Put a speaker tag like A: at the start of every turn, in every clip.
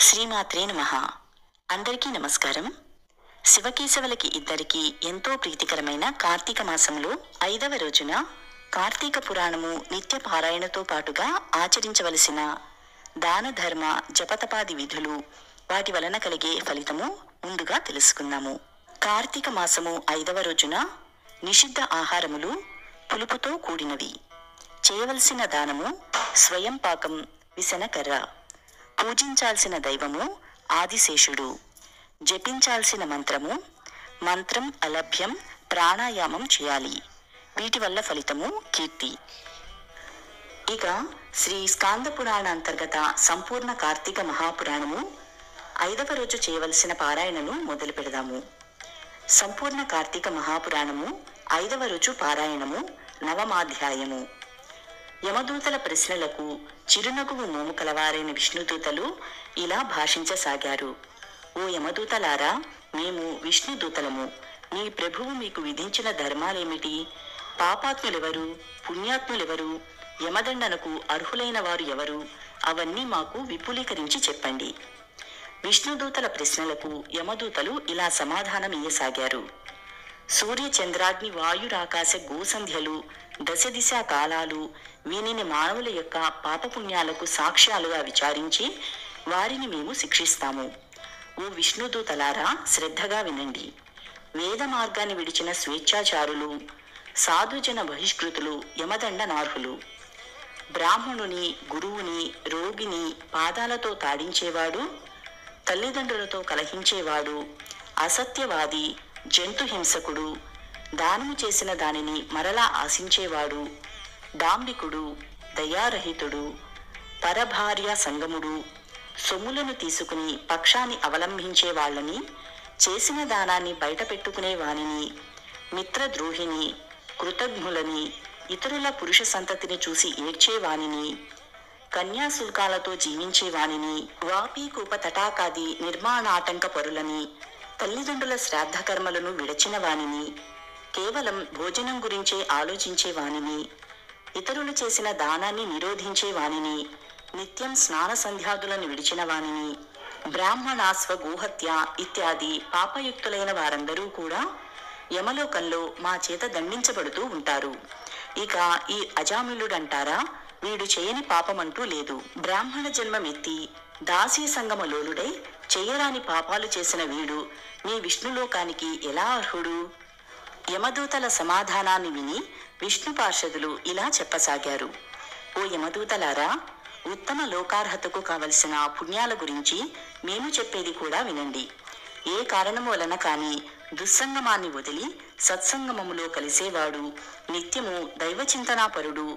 A: శ్రీమాత్రే నమః. అందరికీ నమస్కారం. శివకేశవులకి ఇద్దరికీ ఎంతో ప్రీతికరమైన కార్తీక మాసంలో 5వ రోజున కార్తీక పురాణము నిత్య పారాయణతో పాటుగా ఆచరించవలసిన దాన ధర్మ జపతపాది విధులు, వాటి వలన కలిగే ఫలితము ముందుగా తెలుసుకుందాము. కార్తీక మాసము 5వ రోజున నిషిద్ధ ఆహారములు పులుపుతో కూడినవి. చేయవలసిన దానము స్వయం పాకం, విసనకర్ర. పూజించాల్సిన దైవము ఆదిశేషుడు. జపించాల్సిన మంత్రం అలభ్యం, ప్రాణాయామం చేయాలి. వీటి వల్ల ఫలితము కీర్తి. ఇక శ్రీ స్కాంద పురాణ అంతర్గత సంపూర్ణ కార్తీక మహాపురాణము 5వ రోజు చేయవలసిన పారాయణను మొదలు పెడదాము. సంపూర్ణ కార్తీక మహాపురాణము 5వ రోజు పారాయణము 9వ యమదూతల ప్రశ్నలకు చిరునగువు మోము కలవారైన విష్ణుదూతలు ఇలా భాషించసాగారు. ఓ యమదూతలారా, మేము విష్ణుదూతలము. మీ ప్రభువు మీకు విధించిన ధర్మాలేమిటి? పాపాత్ములెవరు, పుణ్యాత్ములెవరు, యమదండనకు అర్హులైన వారు ఎవరు? అవన్నీ మాకు విపులీకరించి చెప్పండి. విష్ణుదూతల ప్రశ్నలకు యమదూతలు ఇలా సమాధానమియ్యసాగారు. సూర్య చంద్రాగ్ని వాయురాకాశ గోసంధ్యలు, దశ దిశా కాలాలు వీనిని మానవుల యొక్క పాపపుణ్యాలకు సాక్ష్యాలుగా విచారించి వారిని మేము శిక్షిస్తాము. ఓ విష్ణుదూతలారా, శ్రద్ధగా వినండి. వేద మార్గాన్ని విడిచిన స్వేచ్ఛాచారులు, సాధుజన బహిష్కృతులు యమదండనార్హులు. బ్రాహ్మణుని, గురువుని, రోగిని పాదాలతో తాడించేవాడు, తల్లిదండ్రులతో కలహించేవాడు, అసత్యవాది, జంతుహింసకుడు, దానము చేసిన దానిని మరలా ఆశించేవాడు, డాంబికుడు, దయారహితుడు, పరభార్య సంగముడు, సొమ్ములను తీసుకుని పక్షాన్ని అవలంబించే వాళ్ళని, చేసిన దానాన్ని బయట పెట్టుకునే వానిని, మిత్రద్రోహిని, కృతజ్ఞులని, ఇతరుల పురుష సంతతిని చూసి ఏడ్చేవానిని, కన్యాశుల్కాలతో జీవించేవానిని, వాపీకూప తటాకాది నిర్మాణాటంక పరులని, తల్లిదండ్రుల శ్రాద్ధకర్మలను విడచిన వానిని, కేవలం భోజనం గురించే ఆలోచించే వానిని, ఇతరులు చేసిన దానాన్ని నిరోధించే వానిని, నిత్యం స్నాన సంధ్యాదులను విడిచిన వానిని, బ్రాహ్మణాస్వ గోహత్య ఇత్యాది పాపయుక్తులైన వారందరూ కూడా యమలోకంలో మా చేత దండించబడుతూ ఉంటారు. ఇక ఈ అజామిలుడంటారా, వీడు చేయని పాపమంటూ లేదు. బ్రాహ్మణ జన్మమెత్తి దాసీ సంగమలోలుడై చెయ్యరాని పాపాలు చేసిన వీడు మీ విష్ణులోకానికి ఎలా అర్హుడు? యమదూతల సమాధానాన్ని విని విష్ణు పార్షదులు ఇలా చెప్పసాగారు. ఓ యమదూతలారా, ఉత్తమ లోకార్హతకు కావలసిన పుణ్యాల గురించి మేము చెప్పేది కూడా వినండి. ఏ కారణము వలన కాని దుస్సంగమాన్ని వదిలి సత్సంగమములో కలిసేవాడు, నిత్యము దైవచింతనాపరుడు,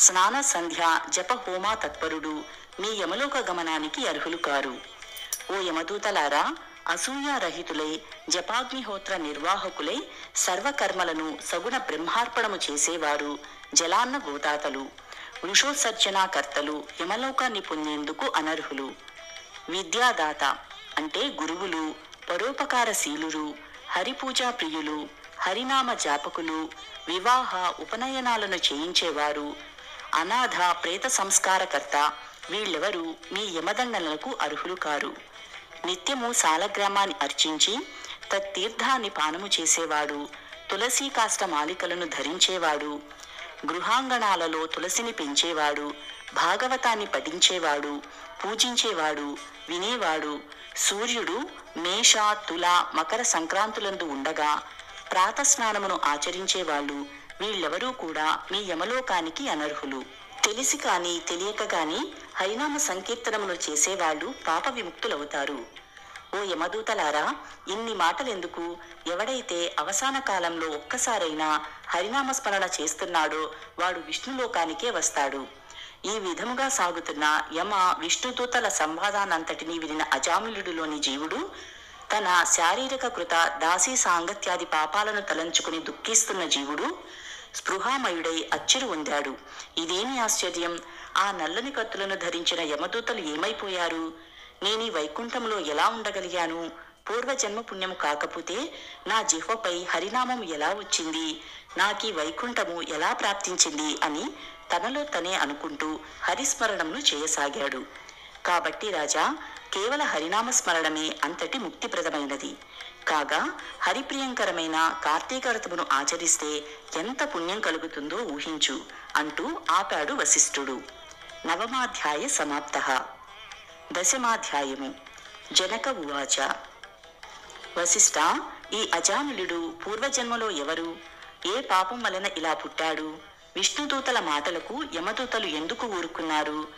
A: స్నాన సంధ్య జప హోమా తత్పరుడు మీ యమలోక గమనానికి అర్హులు కారు. ఓ యమదూతలారా, అసూయారహితులై జపాగ్నిహోత్ర నిర్వాహకులై సర్వకర్మలను సగుణ బ్రహ్మార్పణము చేసేవారు జలాన్న గోదాతలు, వృషోత్సర్జనాకర్తలు యమలోకాన్ని పొందేందుకు అనర్హులు. విద్యాదాత అంటే గురువులు, పరోపకారశీలురు, హరిపూజా ప్రియులు, హరినామ జాపకులు, వివాహ ఉపనయనాలను చేయించేవారు, అనాథ ప్రేత సంస్కారకర్త వీళ్ళెవరూ మీ యమదండనలకు అర్హులు కారు. నిత్యము సాలగ్రామాన్ని అర్చించి తత్తీర్థాన్ని పానము చేసేవాడు, తులసీ కాష్ట మాలికలను ధరించేవాడు, గృహాంగణాలలో తులసిని పెంచేవాడు, భాగవతాన్ని పఠించేవాడు, పూజించేవాడు, వినేవాడు, సూర్యుడు మేష తుల మకర సంక్రాంతులందు ఉండగా ప్రాతస్నానమును ఆచరించేవాళ్ళు వీళ్ళెవరూ కూడా మీ యమలోకానికి అనర్హులు. తెలిసి కాని తెలియక గాని హరినామ సంకీర్తనమును చేసేవాళ్ళు పాప విముక్తులవుతారు. ఓ యమదూతలారా, ఇన్ని మాటలెందుకు? ఎవడైతే అవసాన కాలంలో ఒక్కసారైనా హరినామస్మరణ చేస్తున్నాడో వాడు విష్ణులోకానికే వస్తాడు. ఈ విధముగా సాగుతున్న యమ విష్ణుదూతల సంవాదానంతటినీ వినిన అజామిలుడిలోని జీవుడు తన శారీరక కృత దాసీ సాంగత్యాది పాపాలను తలంచుకుని దుఃఖిస్తున్న జీవుడు స్పృహామయుడై అచ్చిరు పొందాడు. ఇదేమి ఆశ్చర్యం! ఆ నల్లని కత్తులను ధరించిన యమదూతలు ఏమైపోయారు? నేనీ వైకుంఠంలో ఎలా ఉండగలిగాను? పూర్వజన్మ పుణ్యము కాకపోతే నా జిహ్వపై హరినామం ఎలా వచ్చింది? నాకీ వైకుంఠము ఎలా ప్రాప్తించింది అని తనలో తనే అనుకుంటూ హరిస్మరణమును చేయసాగాడు. కాబట్టి రాజా, కేవల హరినామస్మరణమే అంతటి ముక్తిప్రదమైనది. కాగా హరిప్రియంకరమైన కార్తీక వ్రతమును ఆచరిస్తే ఎంత పుణ్యం కలుగుతుందో ఊహించు అంటూ ఆపాడు వశిష్ఠుడు. నవమాధ్యాయ సమాప్తః. దశమాధ్యాయము. జనక ఉవాచ. వశిష్ఠ, ఈ అజామిళుడు పూర్వజన్మలో ఎవరు? ఏ పాపం వలన ఇలా పుట్టాడు? విష్ణుదూతల మాటలకు యమదూతలు ఎందుకు ఊరుకున్నారు?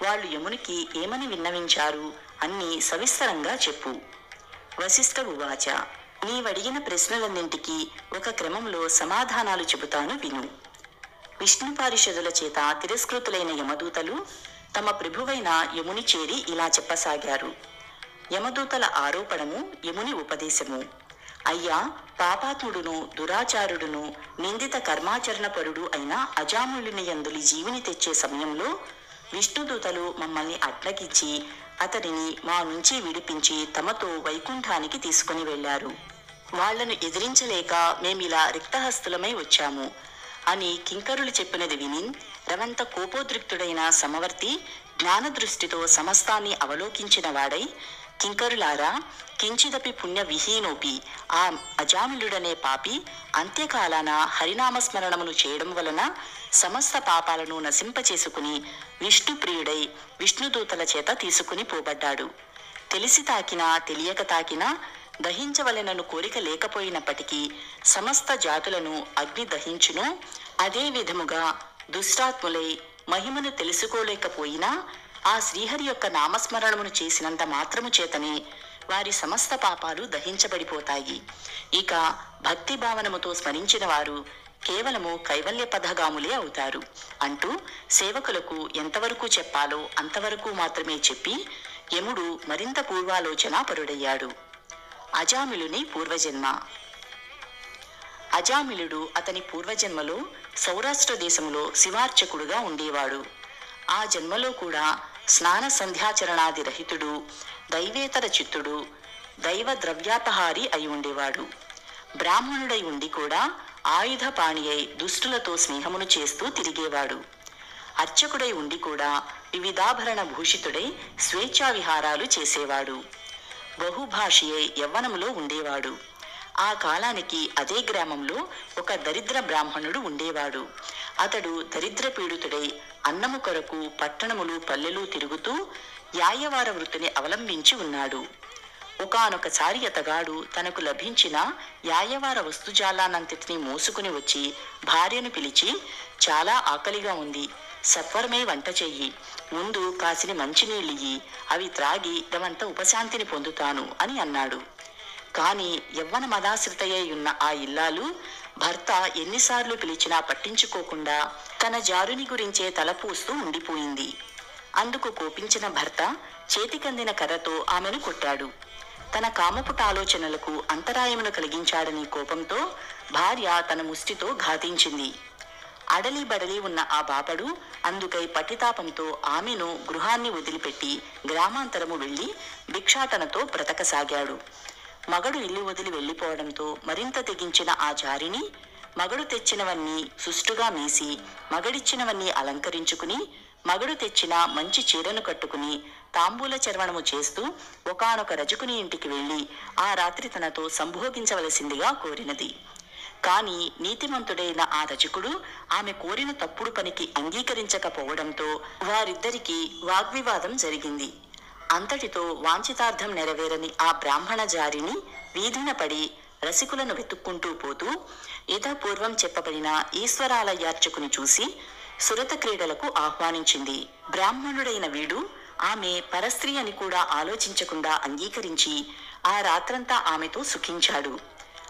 A: వాళ్ళు యమునికి ఏమని విన్నవించారు? అన్నీ సవిస్తరంగా చెప్పు. వశిష్ఠ ఉవాచ. నీవడిగిన ప్రశ్నలన్నింటికీ ఒక క్రమంలో సమాధానాలు చెబుతాను విను. విష్ణు పారిషదుల చేత తిరస్కృతులైన యమదూతలు తమ ప్రభువైన యముని చేరి ఇలా చెప్పసాగారు. యమదూతల ఆరోపణము, యముని ఉపదేశము. అయ్యా, పాపాత్ముడును దురాచారుడును నిందిత కర్మాచరణపరుడు అయిన అజాములుని యందులి జీవిని తెచ్చే సమయంలో విష్ణుదూతలు మమ్మల్ని అడ్డగించి అతడిని మా నుంచి విడిపించి తమతో వైకుంఠానికి తీసుకుని వెళ్లారు. వాళ్లను ఎదిరించలేక మేమిలా రిక్తహస్తులమై వచ్చాము అని కింకరులు చెప్పినది విని రవంత కోపోద్రిక్తుడైన సమవర్తి జ్ఞానదృష్టితో సమస్తాన్ని అవలోకించిన వాడై, కింకరులారా, కించిదపి పుణ్య విహీనోపి ఆ అజామిలుడనే పాపి అంత్యకాలాన హరినామస్మరణమును చేయడం వలన సమస్త పాపాలను నశింపచేసుకుని విష్ణుప్రియుడై విష్ణుదూతల చేత తీసుకుని పోబడ్డాడు. తెలిసి తాకినా తెలియక తాకినా దహించవలెనను కోరిక లేకపోయినప్పటికీ సమస్త జాతులను అగ్ని దహించును. అదే విధముగా దుష్టాత్ములై మహిమను తెలుసుకోలేకపోయినా ఆ శ్రీహరి యొక్క నామస్మరణమును చేసినంత మాత్రము చేతనే వారి సమస్త పాపాలు దహించబడిపోతాయి. ఇక భక్తి భావనముతో స్మరించిన వారు కేవలము కైవల్య పదగాములే అవుతారు అంటూ సేవకులకు ఎంతవరకు చెప్పాలో అంతవరకు మాత్రమే చెప్పి యముడు మరింత పూర్వాలోచన పరుడయ్యాడు. అజామిలుని పూర్వజన్మ. అజామిలుడు అతని పూర్వజన్మలో సౌరాష్ట్ర దేశంలో శివార్చకుడుగా ఉండేవాడు. ఆ జన్మలో కూడా స్నాన సంధ్యాచరణాది రహితుడు, దైవేతర చిత్తుడు, దైవ ద్రవ్యాపహారి అయి ఉండేవాడు. బ్రాహ్మణుడై ఉండి కూడా ఆయుధపాణి అయి దుష్టులతో స్నేహమును చేస్తూ తిరిగేవాడు. అర్చకుడై ఉండి కూడా వివిధాభరణ భూషితుడై స్వేచ్ఛా విహారాలు చేసేవాడు. బహుభాషి అయి యవ్వనములో ఉండేవాడు. ఆ కాలానికి అదే గ్రామంలో ఒక దరిద్ర బ్రాహ్మణుడు ఉండేవాడు. అతడు దరిద్ర పీడితుడై అన్నము కొరకు పట్టణములు పల్లెలు తిరుగుతూ యాయవార వృత్తిని అవలంబించి ఉన్నాడు. ఒకానొకసారి అతగాడు తనకు లభించిన యాయవార వస్తుజాలానంతటినీ మోసుకుని వచ్చి భార్యను పిలిచి, చాలా ఆకలిగా ఉంది, సత్వరమే వంట చెయ్యి, ముందు కాసిని మంచినీళ్ళియ్యి, అవి త్రాగి రవంత ఉపశాంతిని పొందుతాను అని అన్నాడు. కాని యవ్వన మదాశ్రితయ్యై ఉన్న ఆ ఇల్లాలు భర్త ఎన్నిసార్లు పిలిచినా పట్టించుకోకుండా తన జారుని గురించే తలపూస్తూ ఉండిపోయింది. అందుకు కోపించిన భర్త చేతికందిన కర్రతో ఆమెను కొట్టాడు. తన కామపుట ఆలోచనలకు అంతరాయమును కలిగించాడని కోపంతో భార్య తన ముష్టితో ఘాతించింది. అడలి బడలి ఉన్న ఆ బాపడు అందుకై పట్టితాపంతో ఆమెను గృహాన్ని వదిలిపెట్టి గ్రామాంతరము వెళ్లి భిక్షాటనతో బ్రతకసాగాడు. మగడు ఇల్లు వదిలి వెళ్లిపోవడంతో మరింత తెగించిన ఆ జారిని మగడు తెచ్చినవన్నీ సుష్టుగా మేసి, మగడిచ్చినవన్నీ అలంకరించుకుని, మగడు తెచ్చిన మంచి చీరను కట్టుకుని తాంబూల చర్వణము చేస్తూ ఒకానొక రజకుని ఇంటికి వెళ్లి ఆ రాత్రి తనతో సంభోగించవలసిందిగా కోరినది. కాని నీతిమంతుడైన ఆ రజకుడు ఆమె కోరిన తప్పుడు పనికి అంగీకరించకపోవడంతో వారిద్దరికీ వాగ్వివాదం జరిగింది. అంతటితో వాంఛితార్థం నెరవేరని ఆ బ్రాహ్మణ జారిని వీధిన పడి రసికులను వెతుక్కుంటూ పోతూ యథాపూర్వం చెప్పబడిన ఈశ్వరాలయార్చకుని చూసి సురత క్రీడలకు ఆహ్వానించింది. బ్రాహ్మణుడైన వీడు ఆమె పరస్త్రీ అని కూడా ఆలోచించకుండా అంగీకరించి ఆ రాత్రంతా ఆమెతో సుఖించాడు.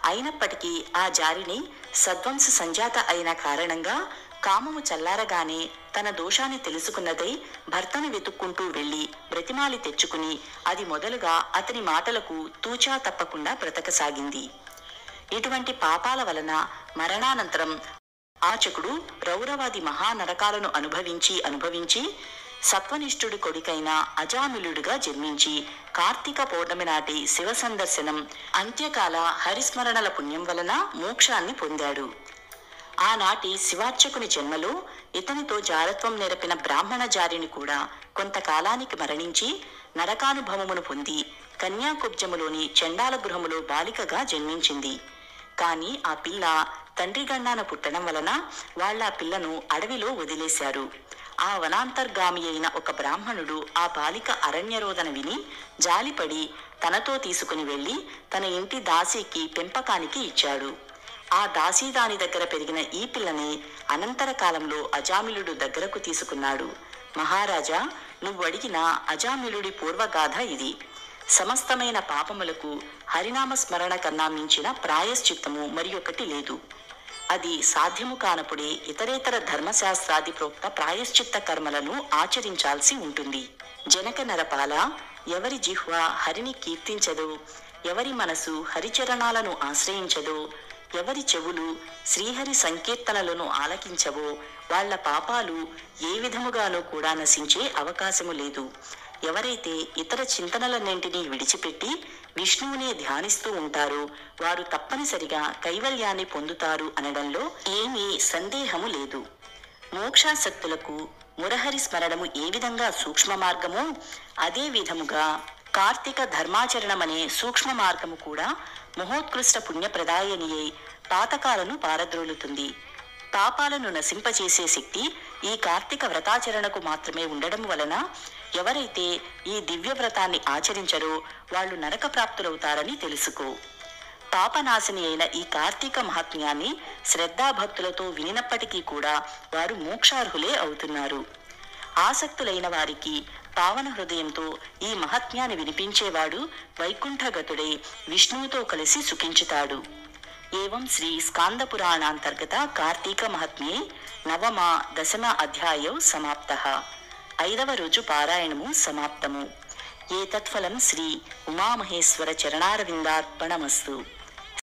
A: అయినప్పటికీ ఆ జారిని సద్వంశ సంజాత అయిన కారణంగా కామము చల్లారగానే తన దోషాన్ని తెలుసుకున్నదై భర్తను వెతుక్కుంటూ వెళ్లి బ్రతిమాలి తెచ్చుకుని అది మొదలుగా అతని మాటలకు తూచా తప్పకుండా బ్రతకసాగింది. ఇటువంటి పాపాల వలన మరణానంతరం ఆచకుడు రౌరవాది మహానరకాలను అనుభవించి సత్వనిష్ఠుడి కొడుకైన అజామిలుడుగా జన్మించి కార్తీక పౌర్ణమి నాటి శివ సందర్శనం, అంత్యకాల హరిస్మరణల పుణ్యం వలన మోక్షాన్ని పొందాడు. ఆనాటి శివార్చకుని జన్మలో ఇతనితో జారత్వం నెరపిన బ్రాహ్మణ జారిని కూడా కొంతకాలానికి మరణించి నరకానుభవమును పొంది కన్యాకుబ్జములోని చండాల గృహములో బాలికగా జన్మించింది. కాని ఆ పిల్ల తండ్రి గండాన పుట్టడం వలన వాళ్ళ పిల్లను అడవిలో వదిలేశారు. ఆ వనాంతర్గామి అయిన ఒక బ్రాహ్మణుడు ఆ బాలిక అరణ్యరోదన విని జాలిపడి తనతో తీసుకుని వెళ్లి తన ఇంటి దాసీకి పెంపకానికి ఇచ్చాడు. ఆ దాసీ దాని దగ్గర పెరిగిన ఈ పిల్లని అనంతర కాలంలో అజామిలుడు దగ్గరకు తీసుకున్నాడు. మహారాజా, నువ్వు అడిగిన అజామిలుడి పూర్వగాథ ఇది. సమస్తమైన పాపములకు హరినామ స్మరణ కన్నా మించిన ప్రాయశ్చిత్తము మరి ఒకటి లేదు. అది సాధ్యము కానప్పుడే ఇతరేతర ధర్మశాస్త్రాది ప్రోక్త ప్రాయశ్చిత్త కర్మలను ఆచరించాల్సి ఉంటుంది. జనక నరపాల, ఎవరి జిహ్వ హరిని కీర్తించదో, ఎవరి మనసు హరిచరణాలను ఆశ్రయించదో, ఎవరి చెవులు శ్రీహరి సంకీర్తనలను ఆలకించవో వాళ్ల పాపాలు ఏ విధముగానూ కూడా నశించే అవకాశము లేదు. ఎవరైతే ఇతర చింతనలన్నింటినీ విడిచిపెట్టి విష్ణువునే ధ్యానిస్తూ ఉంటారో వారు తప్పనిసరిగా కైవల్యాన్ని పొందుతారు అనడంలో ఏమీ సందేహము లేదు. మోక్షాసక్తులకు మురహరి స్మరణము ఏ విధంగా సూక్ష్మ మార్గమో అదే విధముగా కార్తీక ధర్మాచరణమనే సూక్ష్మ మార్గము కూడా మహోత్కృష్ట పుణ్యప్రదాయని అయి పాతకాలను పారద్రోలుతుంది. పాపాలను నశింపచేసే శక్తి ఈ కార్తీక వ్రతాచరణకు మాత్రమే ఉండడం వలన ఎవరైతే ఈ దివ్య వ్రతాన్ని ఆచరించరో వాళ్ళు నరక ప్రాప్తులవుతారని తెలుసుకో. పాపనాశిని అయిన ఈ కార్తీక మహాత్మ్యాన్ని శ్రద్ధాభక్తులతో వినినప్పటికీ కూడా వారు మోక్షార్హులే అవుతున్నారు. ఆసక్తులైన వారికి పావన హృదయంతో ఈ మహాత్మ్యాన్ని వినిపించేవాడు వైకుంఠగతుడై విష్ణువుతో కలిసి సుఖించుతాడు. ఏవం శ్రీ స్కాంద పురాణాంతర్గత కార్తీక మహాత్మ్యే నవమ దశమ అధ్యాయౌ సమాప్తః. 5వ రోజు పారాయణము సమాప్తము. ఏతత్ఫలం శ్రీ ఉమామహేశ్వర చరణారవిందార్పణమస్తు.